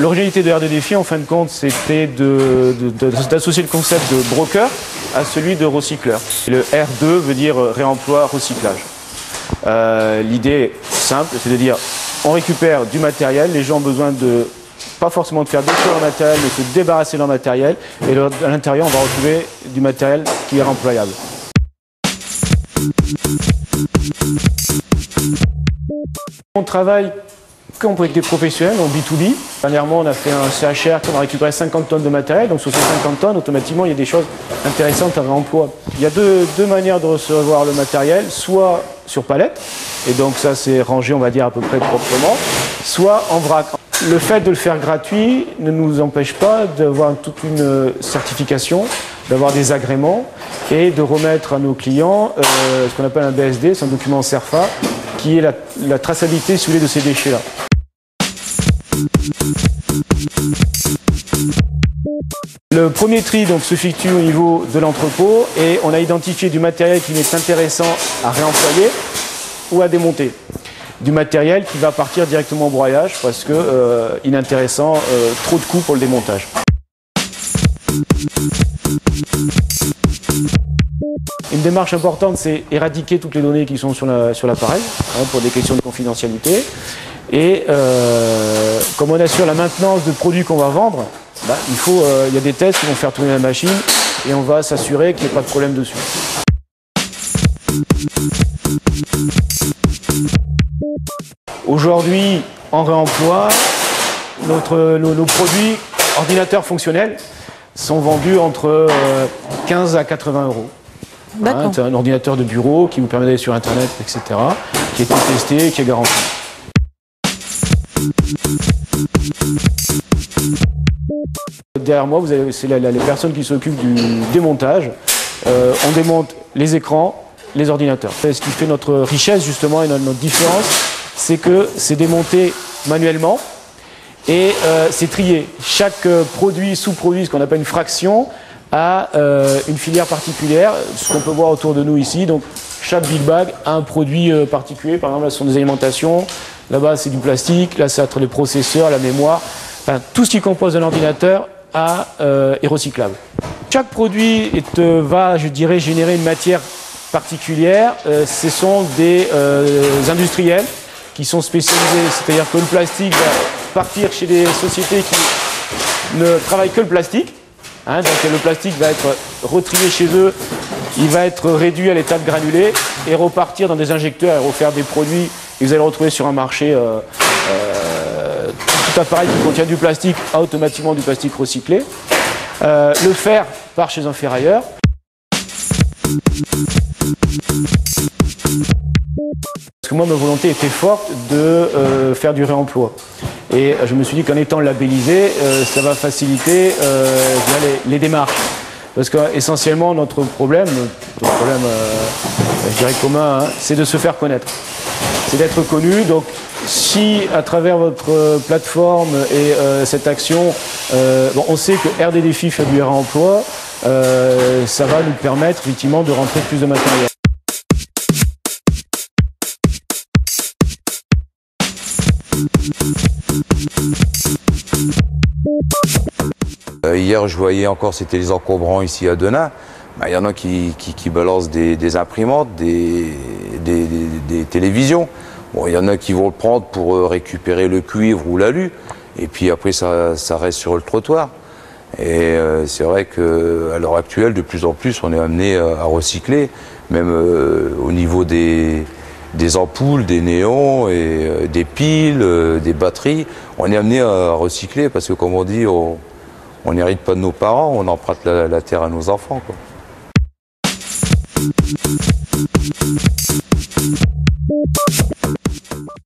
L'originalité de RD Défi, en fin de compte, c'était d'associer le concept de broker à celui de recycleur. Le R2 veut dire réemploi, recyclage. L'idée simple, c'est de dire on récupère du matériel, les gens ont besoin de pas forcément de faire détruire leur matériel, mais se débarrasser de leur matériel, et à l'intérieur on va retrouver du matériel qui est réemployable. On travaille comme pour des professionnels, en B2B. Dernièrement, on a fait un CHR, on a récupéré 50 tonnes de matériel. Donc sur ces 50 tonnes, automatiquement, il y a des choses intéressantes à réemploi. Il y a deux manières de recevoir le matériel, soit sur palette, et donc ça c'est rangé, on va dire, à peu près proprement, soit en vrac. Le fait de le faire gratuit ne nous empêche pas d'avoir toute une certification, d'avoir des agréments et de remettre à nos clients ce qu'on appelle un BSD, c'est un document CERFA, qui est la traçabilité, si vous voulez, de ces déchets-là. Le premier tri donc, se situe au niveau de l'entrepôt et on a identifié du matériel qui est intéressant à réemployer ou à démonter. Du matériel qui va partir directement au broyage parce que inintéressant, trop de coûts pour le démontage. Une démarche importante, c'est éradiquer toutes les données qui sont sur l'appareil, pour des questions de confidentialité. Et comme on assure la maintenance de produits qu'on va vendre, il y a des tests qui vont faire tourner la machine et on va s'assurer qu'il n'y ait pas de problème dessus. Aujourd'hui, en réemploi, nos produits ordinateurs fonctionnels sont vendus entre 15 à 80 euros. C'est un ordinateur de bureau qui vous permet d'aller sur Internet, etc., qui est tout testé et qui est garanti. Derrière moi, c'est les personnes qui s'occupent du démontage. On démonte les écrans, les ordinateurs. Ce qui fait notre richesse, justement, et notre différence, c'est que c'est démonté manuellement et c'est trié. Chaque produit, sous-produit, ce qu'on appelle une fraction, a une filière particulière, ce qu'on peut voir autour de nous ici. Donc chaque big bag a un produit particulier. Par exemple, là, ce sont des alimentations. Là-bas, c'est du plastique. Là, c'est entre les processeurs, la mémoire. Enfin, tout ce qui compose un ordinateur est recyclable. Chaque produit va, je dirais, générer une matière particulière. Ce sont des industriels qui sont spécialisés. C'est-à-dire que le plastique va partir chez des sociétés qui ne travaillent que le plastique. Donc le plastique va être retrié chez eux, il va être réduit à l'état de granulé et repartir dans des injecteurs et refaire des produits. Et vous allez retrouver sur un marché tout appareil qui contient du plastique a automatiquement du plastique recyclé. Le fer part chez un ferrailleur. Parce que moi, ma volonté était forte de faire du réemploi. Et je me suis dit qu'en étant labellisé, ça va faciliter les démarches. Parce qu'essentiellement, notre problème je dirais commun, c'est de se faire connaître. C'est d'être connu. Donc, si à travers votre plateforme et cette action, on sait que RD Défi fait du réemploi, ça va nous permettre effectivement de rentrer plus de matériel. Hier, je voyais encore, c'était les encombrants ici à Denain. Il y en a qui balancent des imprimantes, des télévisions. Bon, il y en a qui vont le prendre pour récupérer le cuivre ou l'alu. Et puis après, ça reste sur le trottoir. Et c'est vrai qu'à l'heure actuelle, de plus en plus, on est amené à recycler, même au niveau des ampoules, des néons, et des piles, des batteries. On est amené à recycler parce que, comme on dit, on n'hérite pas de nos parents, on emprunte la terre à nos enfants, quoi.